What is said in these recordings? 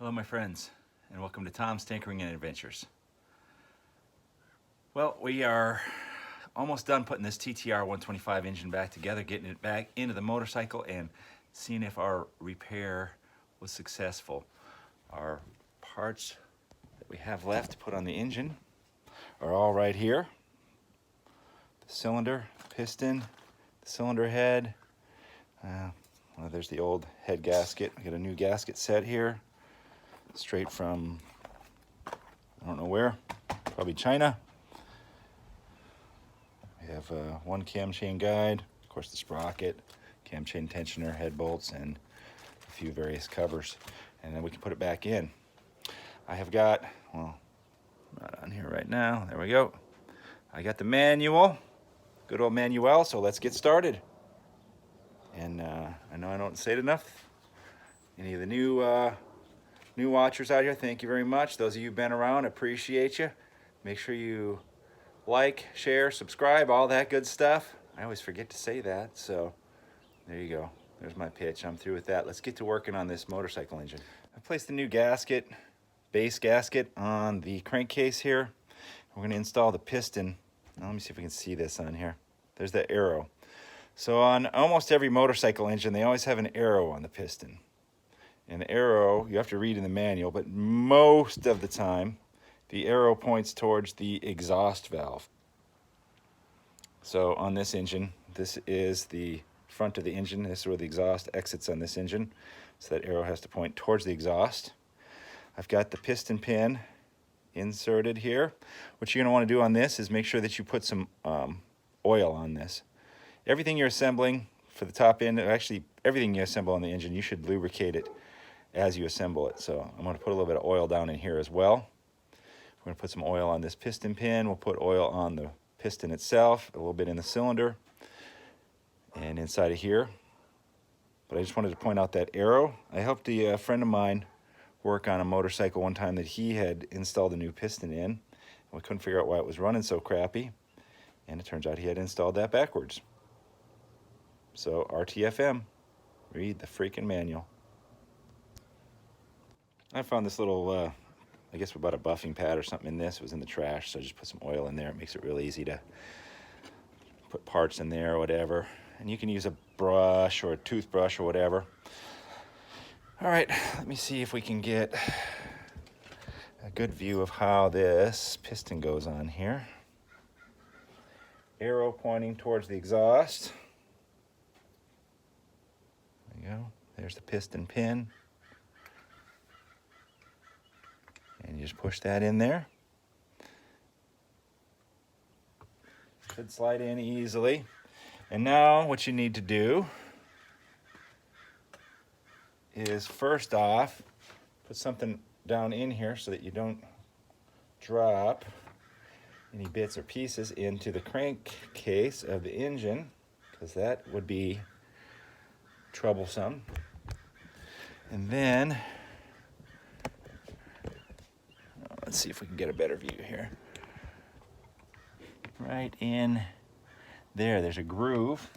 Hello my friends, and welcome to Tom's Tinkering and Adventures. Well, we are almost done putting this TTR125 engine back together, getting it back into the motorcycle and seeing if our repair was successful. Our parts that we have left to put on the engine are all right here. The cylinder, piston, the cylinder head. Well, there's the old head gasket. I got a new gasket set here. Straight from, I don't know where, probably China. We have one cam chain guide, of course the sprocket, cam chain tensioner, head bolts, and a few various covers. And then we can put it back in. I have got, well, not on here right now, there we go. I got the manual, good old manual, so let's get started. And I know I don't say it enough. Any of the new watchers out here, thank you very much. Those of you who've been around, appreciate you. Make sure you like, share, subscribe, all that good stuff. I always forget to say that, so there you go. There's my pitch. I'm through with that. Let's get to working on this motorcycle engine. I placed the new gasket, base gasket, on the crankcase here. We're going to install the piston. Now let me see if we can see this on here. There's the arrow. So on almost every motorcycle engine, they always have an arrow on the piston. And the arrow, you have to read in the manual, but most of the time, the arrow points towards the exhaust valve. So on this engine, this is the front of the engine. This is where the exhaust exits on this engine. So that arrow has to point towards the exhaust. I've got the piston pin inserted here. What you're going to want to do on this is make sure that you put some oil on this. Everything you're assembling for the top end, actually everything you assemble on the engine, you should lubricate it as you assemble it. So I'm going to put a little bit of oil down in here as well. We're going to put some oil on this piston pin. We'll put oil on the piston itself, a little bit in the cylinder, and inside of here. But I just wanted to point out that arrow. I helped a friend of mine work on a motorcycle one time that he had installed a new piston in. And we couldn't figure out why it was running so crappy. And it turns out he had installed that backwards. So RTFM, read the freaking manual. I found this little, I guess about a buffing pad or something in this. It was in the trash, so I just put some oil in there. It makes it real easy to put parts in there or whatever. And you can use a brush or a toothbrush or whatever. All right, let me see if we can get a good view of how this piston goes on here. Arrow pointing towards the exhaust. There you go. There's the piston pin. And you just push that in there. Should slide in easily. And now what you need to do is first off, put something down in here so that you don't drop any bits or pieces into the crankcase of the engine, because that would be troublesome. And then let's see if we can get a better view here. Right in there, there's a groove.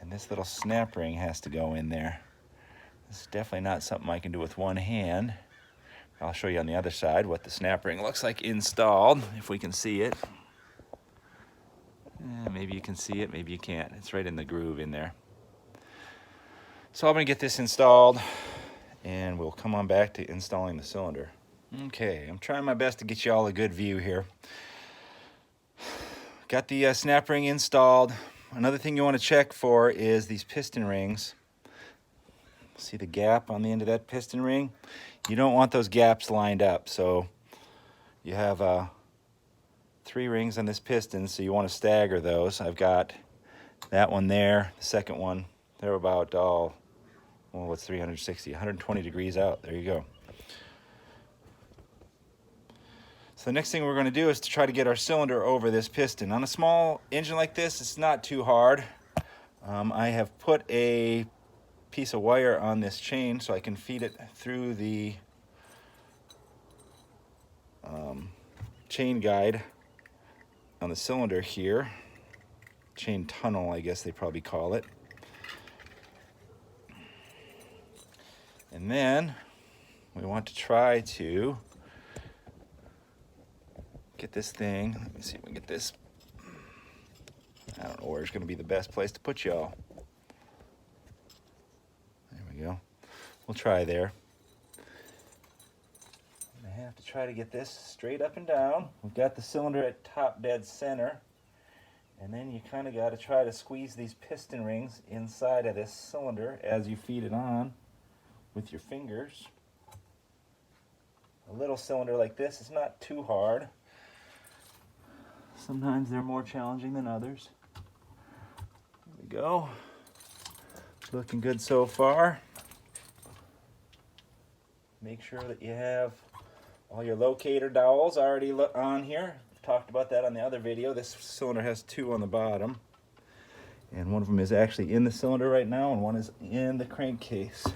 And this little snap ring has to go in there. This is definitely not something I can do with one hand. I'll show you on the other side what the snap ring looks like installed, if we can see it. Maybe you can see it, maybe you can't. It's right in the groove in there. So I'm gonna get this installed, and we'll come on back to installing the cylinder. Okay, I'm trying my best to get you all a good view here. Got the snap ring installed. Another thing you want to check for is these piston rings. See the gap on the end of that piston ring? You don't want those gaps lined up. So you have 3 rings on this piston, so you want to stagger those. I've got that one there, the second one. They're about well, what's 360? 120 degrees out. There you go. So the next thing we're going to do is to try to get our cylinder over this piston. On a small engine like this, it's not too hard. I have put a piece of wire on this chain so I can feed it through the chain guide on the cylinder here. Chain tunnel, I guess they probably call it. And then we want to try to get this thing. Let me see if we can get this. I don't know where's going to be the best place to put y'all. There we go. We'll try there. I have to try to get this straight up and down. We've got the cylinder at top dead center. And then you kind of got to try to squeeze these piston rings inside of this cylinder as you feed it on with your fingers. A little cylinder like this is not too hard. Sometimes they're more challenging than others. There we go. Looking good so far. Make sure that you have all your locator dowels already on here. Talked about that on the other video. This cylinder has 2 on the bottom, and one of them is actually in the cylinder right now, and one is in the crankcase.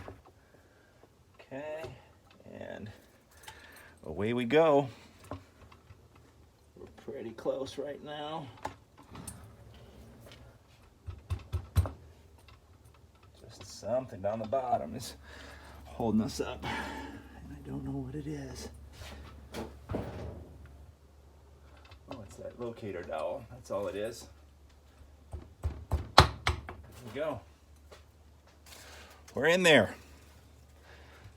Okay, and away we go. We're pretty close right now. Just something down the bottom is holding us up, and I don't know what it is. That locator dowel, that's all it is. There we go. We're in there.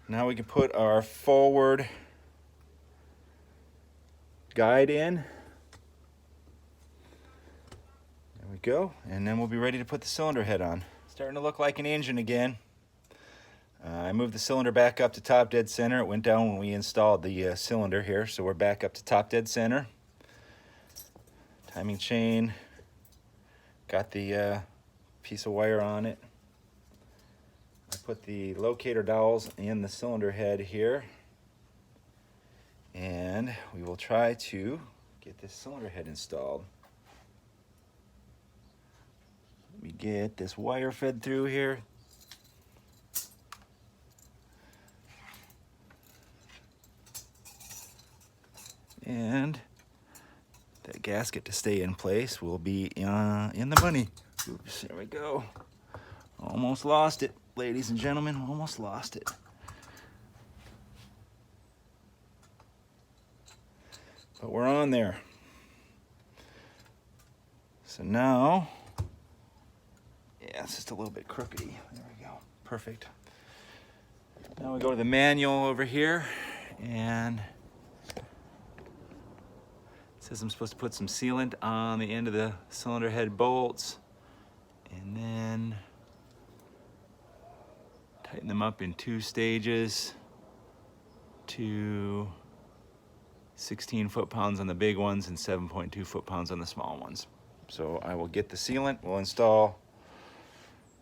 Now we can put our forward guide in. There we go. And then we'll be ready to put the cylinder head on. Starting to look like an engine again. I moved the cylinder back up to top dead center. It went down when we installed the cylinder here, so we're back up to top dead center. Timing chain, got the piece of wire on it. I put the locator dowels in the cylinder head here, and we will try to get this cylinder head installed. Let me get this wire fed through here. And that gasket to stay in place will be in the money. Oops, there we go. Almost lost it, ladies and gentlemen, almost lost it. But we're on there. So now, yeah, it's just a little bit crookedy. There we go, perfect. Now we go to the manual over here, and it says I'm supposed to put some sealant on the end of the cylinder head bolts and then tighten them up in 2 stages to 16 foot-pounds on the big ones and 7.2 foot-pounds on the small ones. So I will get the sealant, we'll install,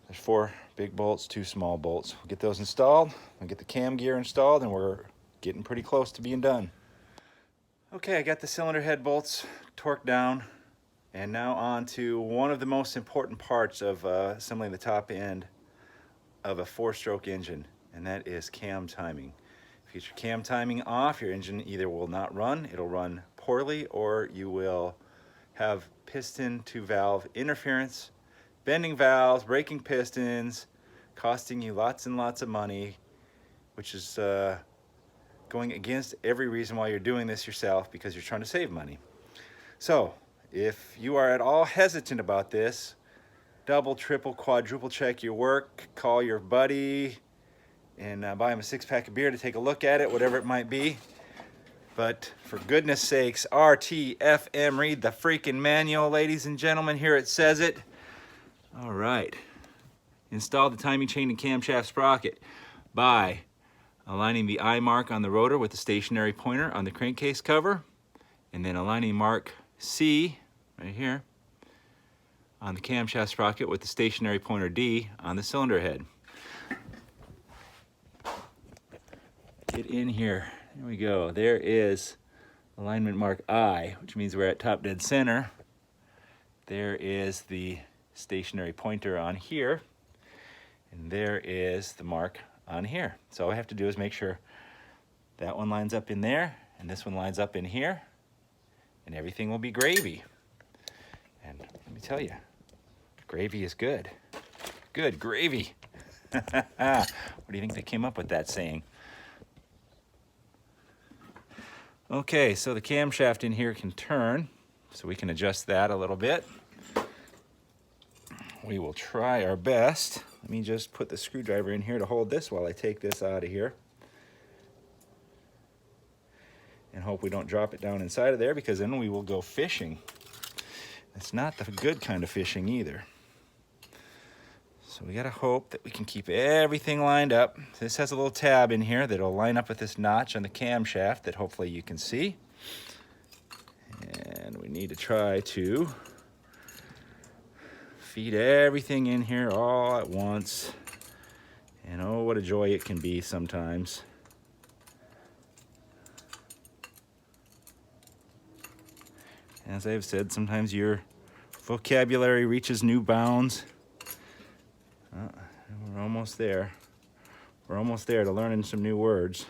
there's 4 big bolts, 2 small bolts. We'll get those installed, we'll get the cam gear installed, and we're getting pretty close to being done. Okay, I got the cylinder head bolts torqued down, and now on to one of the most important parts of assembling the top end of a 4-stroke engine, and that is cam timing. If you get your cam timing off, your engine either will not run, it'll run poorly, or you will have piston to valve interference, bending valves, breaking pistons, costing you lots and lots of money, which is going against every reason why you're doing this yourself, because you're trying to save money. So if you are at all hesitant about this, double, triple, quadruple check your work, call your buddy and buy him a 6-pack of beer to take a look at it, whatever it might be. But for goodness sakes, RTFM, read the freaking manual, ladies and gentlemen. Here it says it. All right. Install the timing chain and camshaft sprocket by aligning the eye mark on the rotor with the stationary pointer on the crankcase cover, and then aligning mark C, right here, on the camshaft sprocket with the stationary pointer D on the cylinder head. Get in here. There we go. There is alignment mark I, which means we're at top dead center. There is the stationary pointer on here, and there is the mark on here. So all I have to do is make sure that one lines up in there and this one lines up in here, and everything will be gravy. And let me tell you, gravy is good. Good gravy. What do you think they came up with that saying? Okay, so the camshaft in here can turn, so we can adjust that a little bit. We will try our best. Let me just put the screwdriver in here to hold this while I take this out of here. And hope we don't drop it down inside of there, because then we will go fishing. It's not the good kind of fishing either. So we gotta hope that we can keep everything lined up. This has a little tab in here that'll line up with this notch on the camshaft that hopefully you can see. And we need to try to feed everything in here all at once. And oh, what a joy it can be sometimes. As I've said, sometimes your vocabulary reaches new bounds. We're almost there. We're almost there to learning some new words.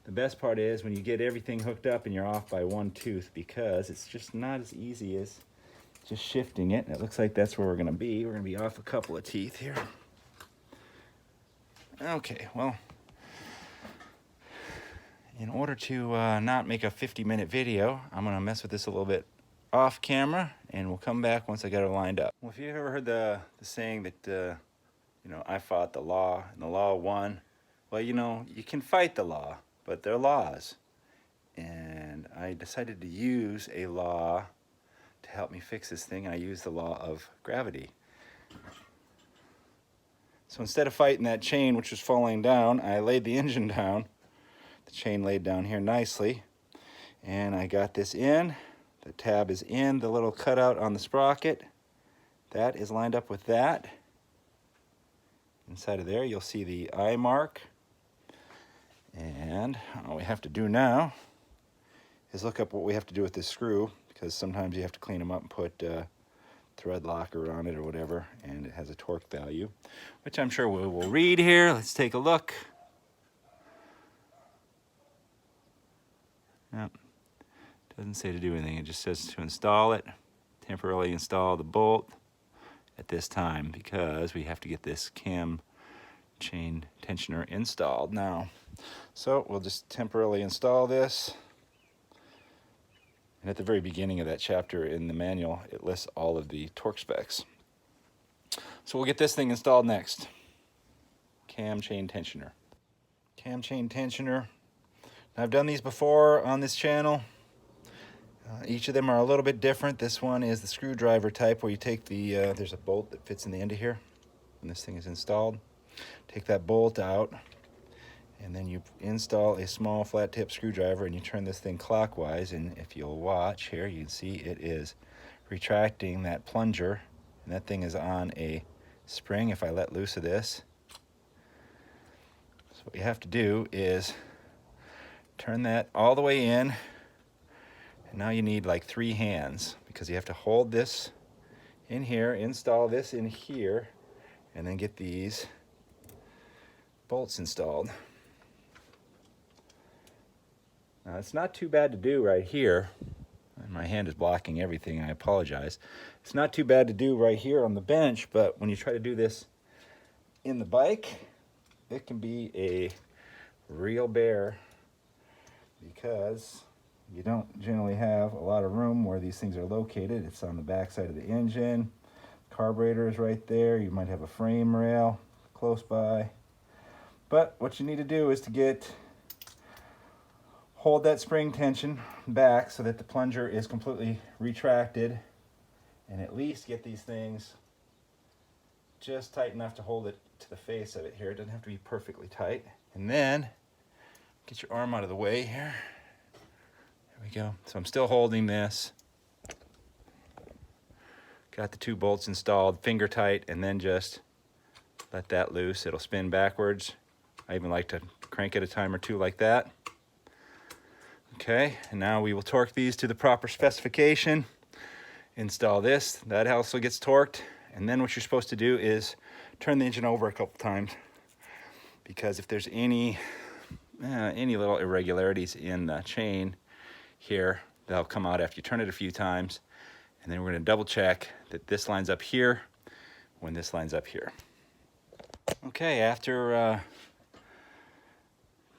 The best part is when you get everything hooked up and you're off by one tooth, because it's just not as easy as just shifting it. And it looks like that's where we're gonna be. We're gonna be off a couple of teeth here. Okay, well, in order to not make a 50-minute video, I'm gonna mess with this a little bit off camera, and we'll come back once I got it lined up. Well, if you've ever heard the saying that, I fought the law and the law won, well, you can fight the law, but they're laws. And I decided to use a law to help me fix this thing. I used the law of gravity. So instead of fighting that chain, which was falling down, I laid the engine down. The chain laid down here nicely, and I got this in. The tab is in the little cutout on the sprocket. That is lined up with that. Inside of there, you'll see the eye mark. And all we have to do now is look up what we have to do with this screw, because sometimes you have to clean them up and put thread locker on it or whatever, and it has a torque value, which I'm sure we will read here. Let's take a look. Yep. Doesn't say to do anything, it just says to install it. Temporarily install the bolt at this time, because we have to get this cam chain tensioner installed now. So we'll just temporarily install this. And at the very beginning of that chapter in the manual, it lists all of the torque specs. So we'll get this thing installed next. Cam chain tensioner. Cam chain tensioner. Now, I've done these before on this channel. Each of them are a little bit different. This one is the screwdriver type, where you take the, there's a bolt that fits in the end of here when this thing is installed. Take that bolt out, and then you install a small flat tip screwdriver, and you turn this thing clockwise, and if you'll watch here, you can see it is retracting that plunger, and that thing is on a spring. If I let loose of this, so what you have to do is turn that all the way in. And now you need like 3 hands, because you have to hold this in here, install this in here, and then get these bolts installed. Now, it's not too bad to do right here. My hand is blocking everything, I apologize. It's not too bad to do right here on the bench, but when you try to do this in the bike, it can be a real bear, because you don't generally have a lot of room where these things are located. It's on the back side of the engine. Carburetor is right there. You might have a frame rail close by. But what you need to do is to hold that spring tension back so that the plunger is completely retracted, and at least get these things just tight enough to hold it to the face of it here. It doesn't have to be perfectly tight. And then get your arm out of the way here. There we go. So I'm still holding this. Got the 2 bolts installed, finger tight, and then just let that loose. It'll spin backwards. I even like to crank it a time or 2 like that. Okay, and now we will torque these to the proper specification. Install this. That also gets torqued. And then what you're supposed to do is turn the engine over a couple times, because if there's any little irregularities in the chain here, they'll come out after you turn it a few times, And then we're gonna double check that this lines up here when this lines up here. Okay, after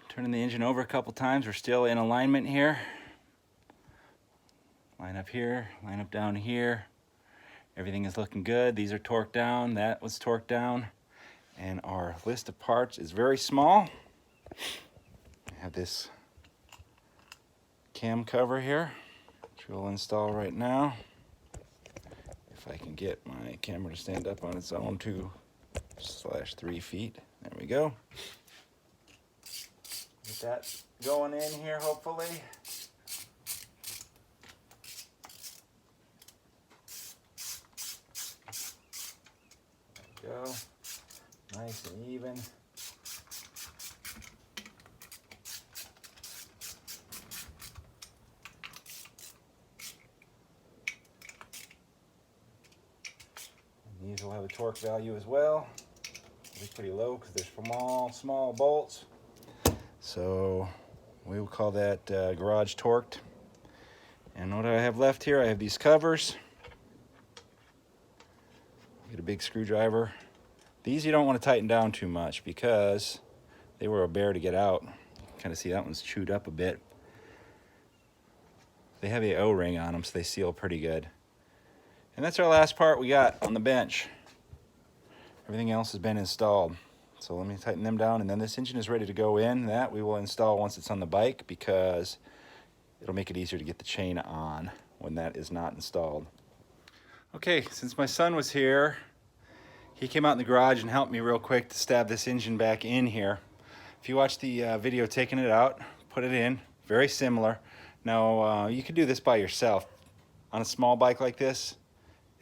turning the engine over a couple times, we're still in alignment here. Line up here, line up down here. Everything is looking good. These are torqued down, that was torqued down. And our list of parts is very small. I have this cam cover here, which we'll install right now. If I can get my camera to stand up on its own 2/3 feet. There we go. Get that going in here, hopefully. There we go. Nice and even. And these will have a torque value as well. It'll be pretty low because they're small bolts. So we will call that garage torqued. And what do I have left here? I have these covers. Get a big screwdriver. These you don't want to tighten down too much because they were a bear to get out. Kind of see that one's chewed up a bit. They have a O-ring on them, so they seal pretty good. And that's our last part we got on the bench. Everything else has been installed. So let me tighten them down, and then this engine is ready to go in. That we will install once it's on the bike because it'll make it easier to get the chain on when that is not installed. Okay, since my son was here, he came out in the garage and helped me real quick to stab this engine back in here. If you watch the video taking it out, put it in, very similar. Now, you could do this by yourself. On a small bike like this,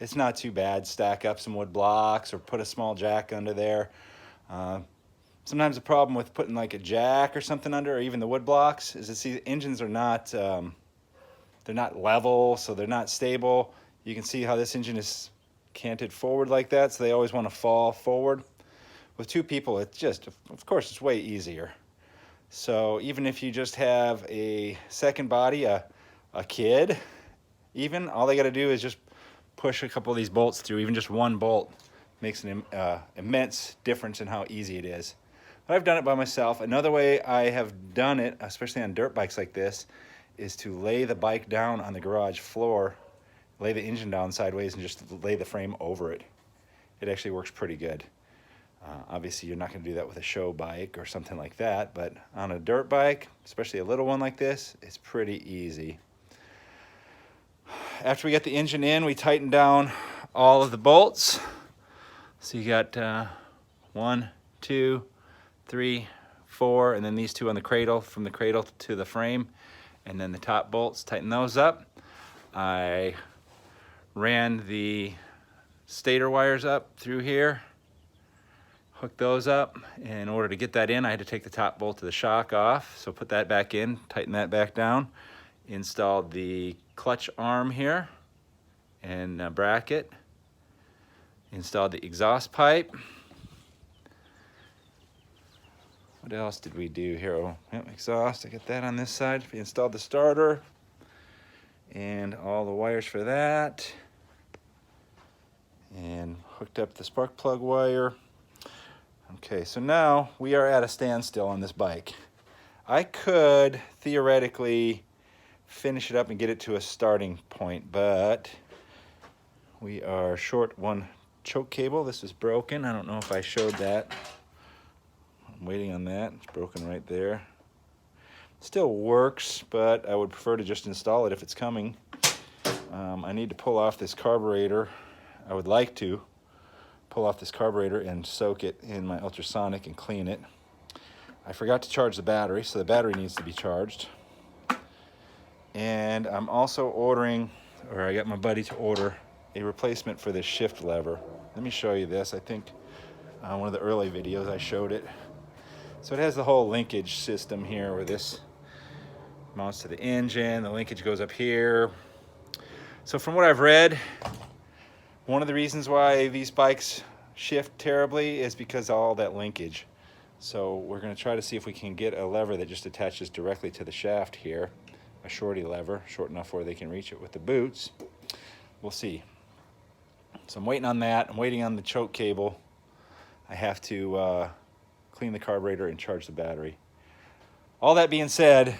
it's not too bad. Stack up some wood blocks or put a small jack under there. Sometimes the problem with putting like a jack or something under, or even the wood blocks, is that the engines are not, they're not level, so they're not stable. You can see how this engine is canted forward like that, so they always want to fall forward. With two people, it's just, of course, it's way easier. So even if you just have a second body, a kid, even, all they got to do is just push a couple of these bolts through. Even just one bolt makes an immense difference in how easy it is. But I've done it by myself. Another way I have done it, especially on dirt bikes like this, is to lay the bike down on the garage floor, lay the engine down sideways, and just lay the frame over it. It actually works pretty good. Obviously, you're not going to do that with a show bike or something like that, but on a dirt bike, especially a little one like this, it's pretty easy. After we get the engine in, we tighten down all of the bolts. So you got 1, 2, 3, 4, and then these two on the cradle, from the cradle to the frame, and then the top bolts, tighten those up. I ran the stator wires up through here, hooked those up. In order to get that in, I had to take the top bolt of the shock off, so put that back in, tighten that back down, installed the clutch arm here and bracket, installed the exhaust pipe. What else did we do here? Oh, yep, exhaust, I got that on this side. We installed the starter and all the wires for that, and hooked up the spark plug wire. Okay, so now we are at a standstill on this bike. I could theoretically finish it up and get it to a starting point, but we are short one choke cable. This is broken. I don't know if I showed that. I'm waiting on that. It's broken right there. Still works, but I would prefer to just install it if it's coming. I need to pull off this carburetor. I would like to pull off this carburetor and soak it in my ultrasonic and clean it. I forgot to charge the battery, so the battery needs to be charged. And I'm also ordering, or I got my buddy to order, a replacement for this shift lever. Let me show you this. I think one of the early videos I showed it. So it has the whole linkage system here where this mounts to the engine, the linkage goes up here. So from what I've read, one of the reasons why these bikes shift terribly is because of all that linkage. So we're going to try to see if we can get a lever that just attaches directly to the shaft here, a shorty lever, short enough where they can reach it with the boots. we'll see. So I'm waiting on that. I'm waiting on the choke cable. I have to clean the carburetor and charge the battery. All that being said,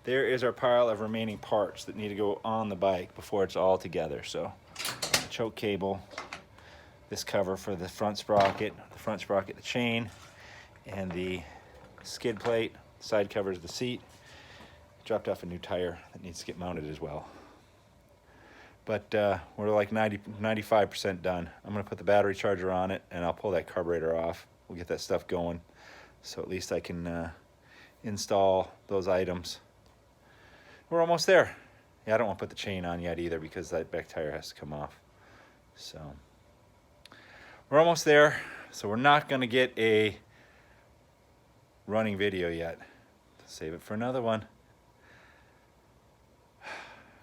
there is our pile of remaining parts that need to go on the bike before it's all together. So the choke cable, this cover for the front sprocket, the chain, and the skid plate, side covers the seat. Dropped off a new tire that needs to get mounted as well. But we're like 95% done. I'm gonna put the battery charger on it and I'll pull that carburetor off. We'll get that stuff going. So at least I can install those items. We're almost there. Yeah, I don't want to put the chain on yet either because that back tire has to come off. So we're almost there. So we're not gonna get a running video yet. Save it for another one.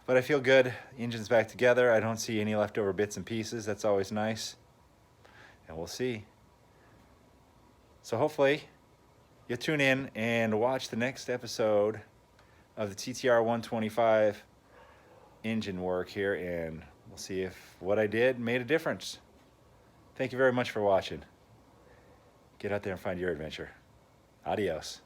But I feel good. The engine's back together. I don't see any leftover bits and pieces. That's always nice. And we'll see. So hopefully you'll tune in and watch the next episode of the TTR125 engine work here, and we'll see if what I did made a difference. Thank you very much for watching. Get out there and find your adventure. Adios.